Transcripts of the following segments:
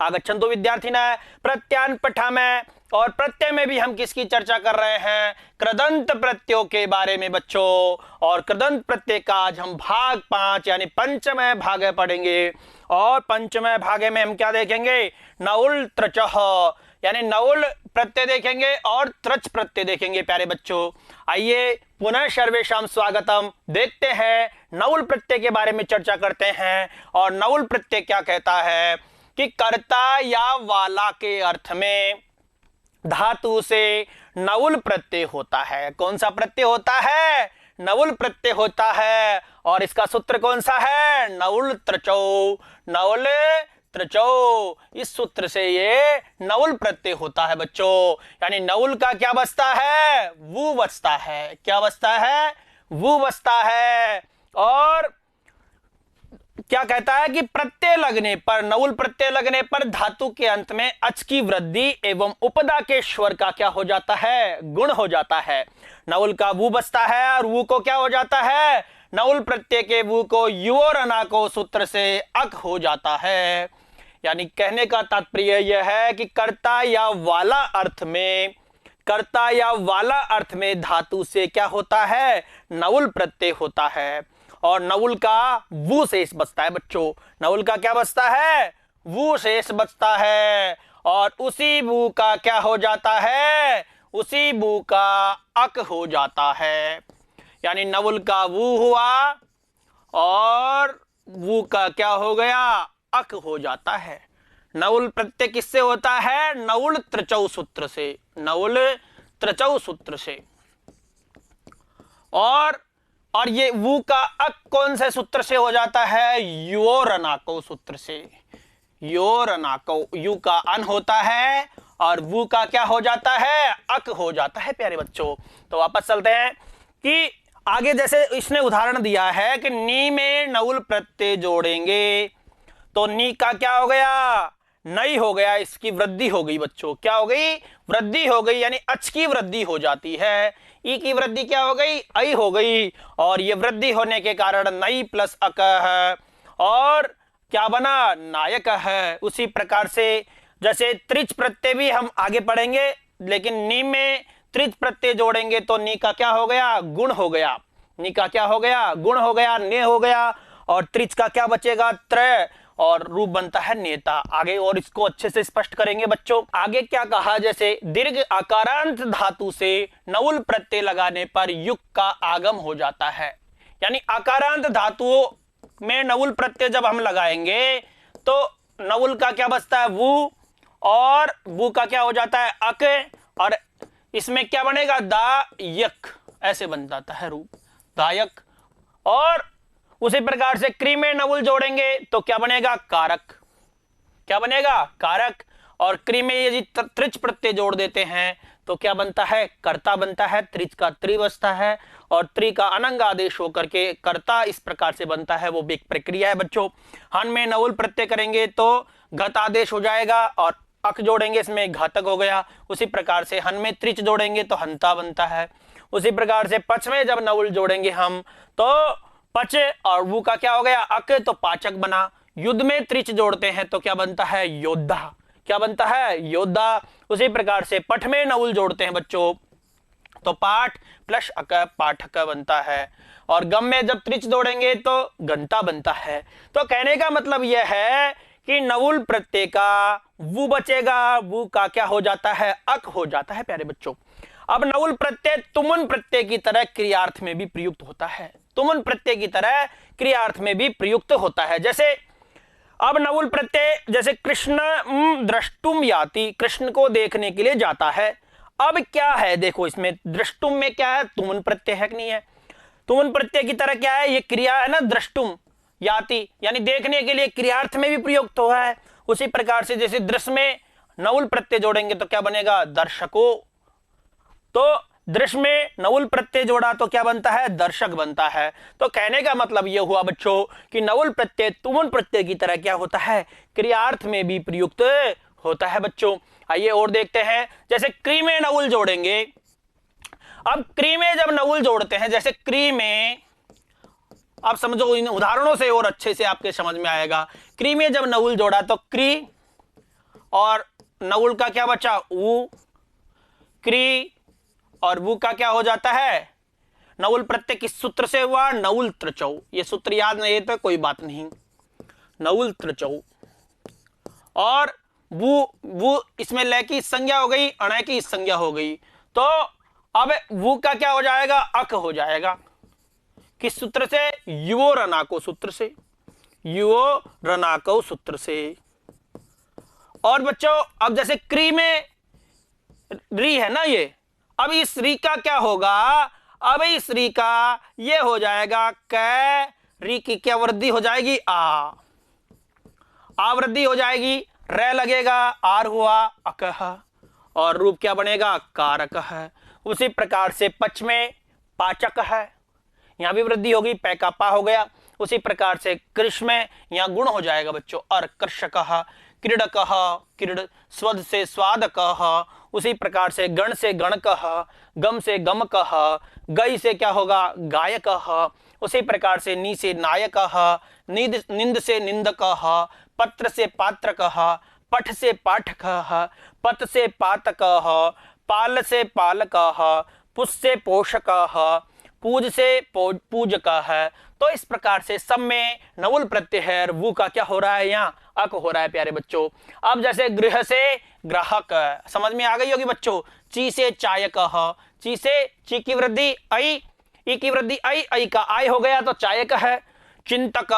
आगच्छन्तु विद्यार्थिनः प्रत्यान पठामः। और प्रत्यय में भी हम किसकी चर्चा कर रहे हैं? कृदंत प्रत्ययों के बारे में बच्चों। और कृदंत प्रत्यय का आज हम भाग 5 यानी पंचमय भाग पढ़ेंगे। और पंचमय भागे में हम क्या देखेंगे? नउल त्रचः यानी नउल प्रत्यय देखेंगे और त्रच प्रत्यय देखेंगे प्यारे बच्चों। आइए पुनः सर्वेषां स्वागतम। देखते हैं नउल प्रत्यय के बारे में चर्चा करते हैं। और नउल प्रत्यय क्या कहता है कि कर्ता या वाला के अर्थ में धातु से नउल प्रत्यय होता है। कौन सा प्रत्यय होता है? नउल प्रत्यय होता है। और इसका सूत्र कौन सा है? नउल त्रचौ। नउल त्रचौ, इस सूत्र से ये नउल प्रत्यय होता है बच्चों। यानी नउल का क्या बचता है? वु बचता है। क्या बचता है? वु बचता है। और क्या कहता है कि प्रत्यय लगने पर, नउल प्रत्यय लगने पर धातु के अंत में अच की वृद्धि एवं उपदा के स्वर का क्या हो जाता है? गुण हो जाता है। नउल का वु बचता है और वु को क्या हो जाता है? नउल प्रत्यय के वु को यु और अना को सूत्र से अक हो जाता है। यानी कहने का तात्पर्य यह है कि कर्ता या वाला अर्थ में, कर्ता या वाला अर्थ में धातु से क्या होता है? नउल प्रत्यय होता है। और नउल का वु शेष बचता है बच्चों। नउल का क्या बचता है? वु शेष बचता है। और उसी वु का क्या हो जाता है? उसी वु का अक हो जाता है। यानी नउल का वु हुआ और वु का क्या हो गया? अक हो जाता है। नउल प्रत्यय किससे होता है? नउल त्रचौ सूत्र से। नउल त्रचौ सूत्र से। और ये वु का अक कौन से सूत्र से हो जाता है? योरनाको सूत्र से। योरनाको, यू का अन होता है और वु का क्या हो जाता है? अक हो जाता है प्यारे बच्चों। तो वापस चलते हैं कि आगे जैसे इसने उदाहरण दिया है कि नी में नउल प्रत्यय जोड़ेंगे तो नी का क्या हो गया? नई हो गया, इसकी वृद्धि हो गई बच्चों। क्या हो गई? वृद्धि हो गई। यानी अच की वृद्धि हो जाती है। ई की वृद्धि क्या हो गई? आई हो गई। और ये वृद्धि होने के कारण नई प्लस अक है और क्या बना? नायक है। उसी प्रकार से जैसे त्रिच प्रत्यय भी हम आगे पढ़ेंगे, लेकिन नी में त्रिच प्रत्यय जोड़ेंगे तो नी का क्या हो गया? गुण हो गया। नी का क्या हो गया? गुण हो गया, ने हो गया। और त्रिच का क्या बचेगा? त्र, और रूप बनता है नेता। आगे और इसको अच्छे से स्पष्ट करेंगे बच्चों। आगे क्या कहा? जैसे दीर्घ आकारांत धातु से नउल प्रत्यय लगाने पर युक्त का आगम हो जाता है। यानी आकारांत धातुओं में नउल प्रत्यय जब हम लगाएंगे तो नउल का क्या बचता है? वु, और वु का क्या हो जाता है? अक। और इसमें क्या बनेगा? दायक, ऐसे बन जाता है रूप, दायक। और उसी प्रकार से क्री में नउल जोड़ेंगे तो क्या बनेगा? कारक। क्या बनेगा? कारक। और क्री में यदि त्रिच प्रत्यय जोड़ देते हैं तो क्या बनता है? कर्ता बनता है। त्रिच का त्रि बचता है और त्रि का अनंग आदेश होकर के कर्ता इस प्रकार से बनता है। वो भी एक प्रक्रिया है बच्चों। हन में नउल प्रत्यय करेंगे तो घत आदेश हो जाएगा और अक जोड़ेंगे इसमें घातक हो गया। उसी प्रकार से हन में त्रिच जोड़ेंगे तो हंता बनता है। उसी प्रकार से पच में जब नउल जोड़ेंगे हम तो पच, और वु का क्या हो गया? अक, तो पाचक बना। युद्ध में त्रिच जोड़ते हैं तो क्या बनता है? योद्धा। क्या बनता है? योद्धा। उसी प्रकार से पठ में नउल जोड़ते हैं बच्चों तो पाठ प्लस अक, पाठक बनता है। और गम में जब त्रिच जोड़ेंगे तो गंता बनता है। तो कहने का मतलब यह है कि नउल प्रत्यय का वु बचेगा, वु का क्या हो जाता है? अक हो जाता है प्यारे बच्चों। अब नउल प्रत्यय तुमुन प्रत्यय की तरह क्रियार्थ में भी प्रयुक्त होता है। तुमुन प्रत्यय की तरह क्रियार्थ में भी प्रयुक्त होता है। जैसे अब नउल प्रत्यय, जैसे कृष्ण द्रष्टुम याति, कृष्ण को देखने के लिए जाता है। अब क्या है? देखो इसमें द्रष्टुम में क्या है? तुमुन प्रत्यय है कि नहीं है? तुमुन प्रत्यय की तरह क्या है? ये क्रिया है ना, द्रष्टुम याति, यानी देखने के लिए क्रियार्थ में भी प्रयुक्त हुआ है। उसी प्रकार से जैसे दृश्य में नउल प्रत्यय जोड़ेंगे तो क्या बनेगा? दर्शको। तो दृश्य में नउल प्रत्यय जोड़ा तो क्या बनता है? दर्शक बनता है। तो कहने का मतलब यह हुआ बच्चों कि नउल प्रत्यय तुमुन प्रत्यय की तरह क्या होता है? क्रियार्थ में भी प्रयुक्त होता है बच्चों। आइए और देखते हैं। जैसे क्री में नउल जोड़ेंगे। अब क्री में जब नउल जोड़ते हैं, जैसे क्री में, आप समझो इन उदाहरणों से और अच्छे से आपके समझ में आएगा। क्री में जब नउल जोड़ा तो क्री और नउल का क्या बचा, ऊ, क्री, और वू का क्या हो जाता है, नउल प्रत्यय किस सूत्र से हुआ, नउल त्रचौ। ये सूत्र याद नहीं है तो कोई बात नहीं, नउल त्रचौ। और वो इसमें लय की संज्ञा हो गई, अणय की संज्ञा हो गई, तो अब वो का क्या हो जाएगा, अक हो जाएगा। किस सूत्र से, युवो रनाको सूत्र से, युवो रनाको सूत्र से। और बच्चों अब जैसे क्री में री है ना ये, अब इस री का क्या होगा, अब इस री का ये हो जाएगा कै, री की क्या वृद्धि हो जाएगी, आ वृद्धि हो जाएगी, रे लगेगा, आर हुआ अकह, और रूप क्या बनेगा, कारक है। उसी प्रकार से पच में पाचक है, यहां भी वृद्धि होगी, पै का पा हो गया। उसी प्रकार से कृष में यहां गुण हो जाएगा बच्चों, और कृषक, क्रीडक, क्रीड, स्वद से स्वादक, उसी प्रकार से गण से गणक, गम से गमक, गई से क्या होगा, गायक, उसी प्रकार से नी से नायक, निंद से निंदक, पत्र से पात्रक, पठ से पाठक, पत से पातक, पाल से पालक, पुष से पोषक, पूज से पूजक है। तो इस प्रकार से सब में नवुल प्रत्यय है, वो का क्या हो रहा है, यहाँ अक हो रहा है प्यारे बच्चों। अब जैसे गृह से ग्राहक, समझ में आ गई होगी बच्चों। ची से चायक, ची से ची की वृद्धि आई, ई की वृद्धि आई का आय हो गया तो चायक है। चिंतक,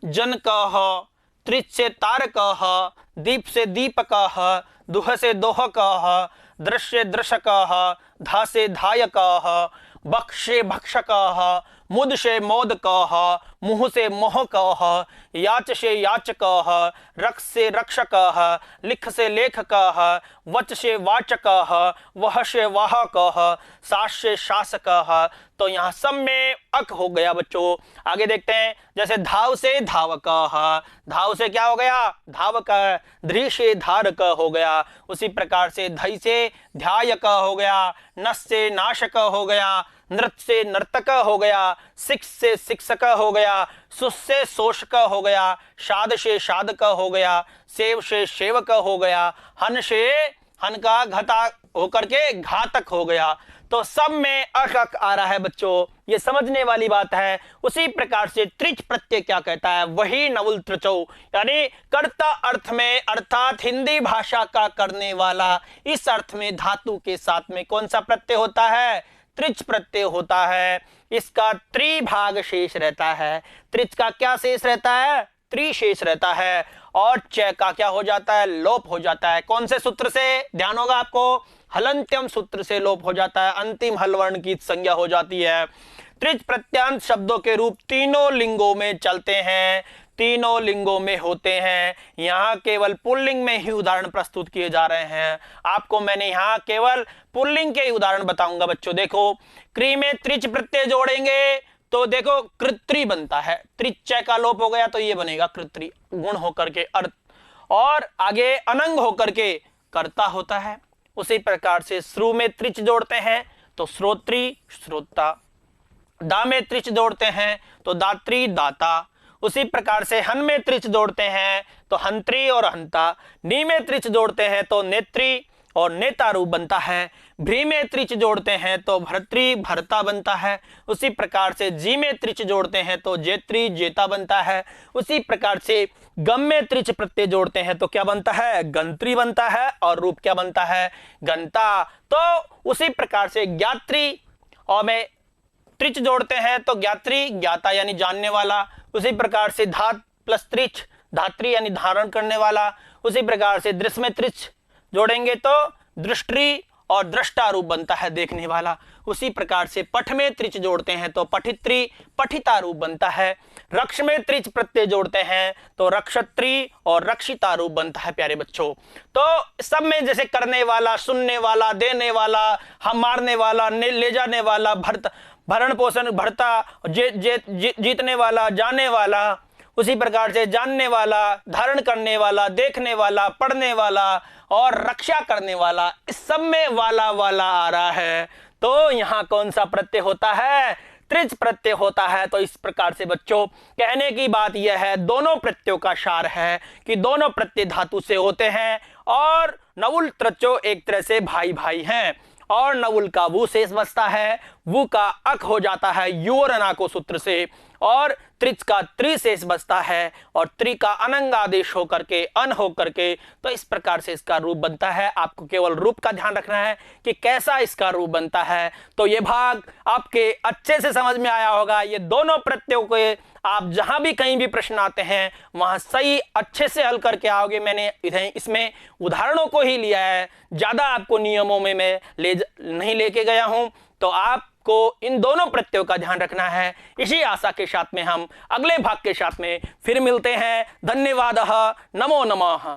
जनक, त्रिच से तारक, दीप से दीपक, दुह से दोहक, दृश्य दृशक, धा से धायक, बक्षे भक्षक, मुद से मोदक, मुह से मोहक, याच से याचक, रक्ष से रक्षक, लिख से लेखक, वच से वाचक, वह से वाहक, सास से शासक। तो यहाँ सब में अक हो गया बच्चों। आगे देखते हैं, जैसे धाव से धावक, धाव से क्या हो गया, धावक, धृ से धारक हो गया। उसी प्रकार से धई से ध्यायक हो गया, नस से नाशक हो गया, नृत्य से नर्तक हो गया, शिक्ष से शिक्षक हो गया, सुस से शोषक हो गया, शाद से शादक हो गया, सेव से सेवक हो गया, हन से हन का घता होकर के घातक हो गया। तो सब में अक आ रहा है बच्चों, ये समझने वाली बात है। उसी प्रकार से त्रिच प्रत्यय क्या कहता है, वही नवुल त्रिचौ, यानी कर्ता अर्थ में, अर्थात हिंदी भाषा का करने वाला, इस अर्थ में धातु के साथ में कौन सा प्रत्यय होता है, त्रिच प्रत्यय होता है। इसका त्रिभाग शेष रहता है। त्रिच का क्या शेष रहता है, त्रिशेष रहता है। और च का क्या हो जाता है, लोप हो जाता है। कौन से सूत्र से, ध्यान होगा आपको, हलंत्यम सूत्र से लोप हो जाता है, अंतिम हल वर्ण की संज्ञा हो जाती है। त्रिच प्रत्यांत शब्दों के रूप तीनों लिंगों में चलते हैं, तीनों लिंगों में होते हैं। यहाँ केवल पुल्लिंग में ही उदाहरण प्रस्तुत किए जा रहे हैं। आपको मैंने यहाँ केवल पुल्लिंग के उदाहरण बताऊंगा बच्चों। देखो, क्री में त्रिच प्रत्यय जोड़ेंगे तो देखो कृत्री बनता है, त्रिचय का लोप हो गया तो ये बनेगा कृत्री, गुण होकर के अर्थ, और आगे अनंग होकर के कर्ता होता है। उसी प्रकार से श्रु में त्रिच जोड़ते हैं तो श्रोत्री श्रोता, दा में त्रिच जोड़ते हैं तो दात्री दाता। उसी प्रकार से हन में त्रिच जोड़ते हैं तो हंत्री और हंता, नी में त्रिच जोड़ते हैं तो नेत्री और नेता रूप बनता है, भ्री में त्रिच जोड़ते हैं तो भर्त्री भरता बनता है। उसी प्रकार से जी में त्रिच जोड़ते हैं तो जेत्री जेता बनता है। उसी प्रकार से गम में त्रिच प्रत्यय जोड़ते हैं तो क्या बनता है, गंत्री बनता है, और रूप क्या बनता है, गंता। तो उसी प्रकार से ज्ञात्री और में त्रिच जोड़ते हैं तो ज्ञात्री ज्ञाता यानी जानने वाला। उसी प्रकार से धात प्लस त्रिच धात्री यानी धारण करने वाला। उसी प्रकार से दृश्य में त्रिच जोड़ेंगे तो दृष्टि और दृष्टा रूप बनता है, देखने वाला। उसी प्रकार से पठ में त्रिच जोड़ते हैं तो पठित्री पठिता रूप बनता है। रक्ष में त्रिच प्रत्यय जोड़ते हैं तो रक्षत्री और रक्षिता रूप बनता है प्यारे बच्चों। तो सब में जैसे करने वाला, सुनने वाला, देने वाला, हम मारने वाला, ले जाने वाला, भरण पोषण भरता, जीतने वाला, जाने वाला। उसी प्रकार से जानने वाला, धारण करने वाला, देखने वाला, पढ़ने वाला और रक्षा करने वाला, इस सब में वाला वाला आ रहा है। तो यहाँ कौन सा प्रत्यय होता है, त्रिज प्रत्यय होता है। तो इस प्रकार से बच्चों कहने की बात यह है, दोनों प्रत्ययों का सार है कि दोनों प्रत्यय धातु से होते हैं और नवुल त्रचो एक तरह से भाई भाई हैं। और नवुल का वो शेष बचता है, वो का अक हो जाता है योरनाको सूत्र से, और त्रिच का त्रि शेष बचता है और त्रि का अनंग आदेश होकर के अन होकर के। तो इस प्रकार से इसका रूप बनता है। आपको केवल रूप का ध्यान रखना है कि कैसा इसका रूप बनता है। तो ये भाग आपके अच्छे से समझ में आया होगा। ये दोनों प्रत्ययों के आप जहां भी कहीं भी प्रश्न आते हैं वहां सही अच्छे से हल करके आओगे। मैंने इसमें उदाहरणों को ही लिया है, ज्यादा आपको नियमों में मैं नहीं लेके गया हूं। तो आपको इन दोनों प्रत्ययों का ध्यान रखना है। इसी आशा के साथ में हम अगले भाग के साथ में फिर मिलते हैं। धन्यवाद। नमो नमः।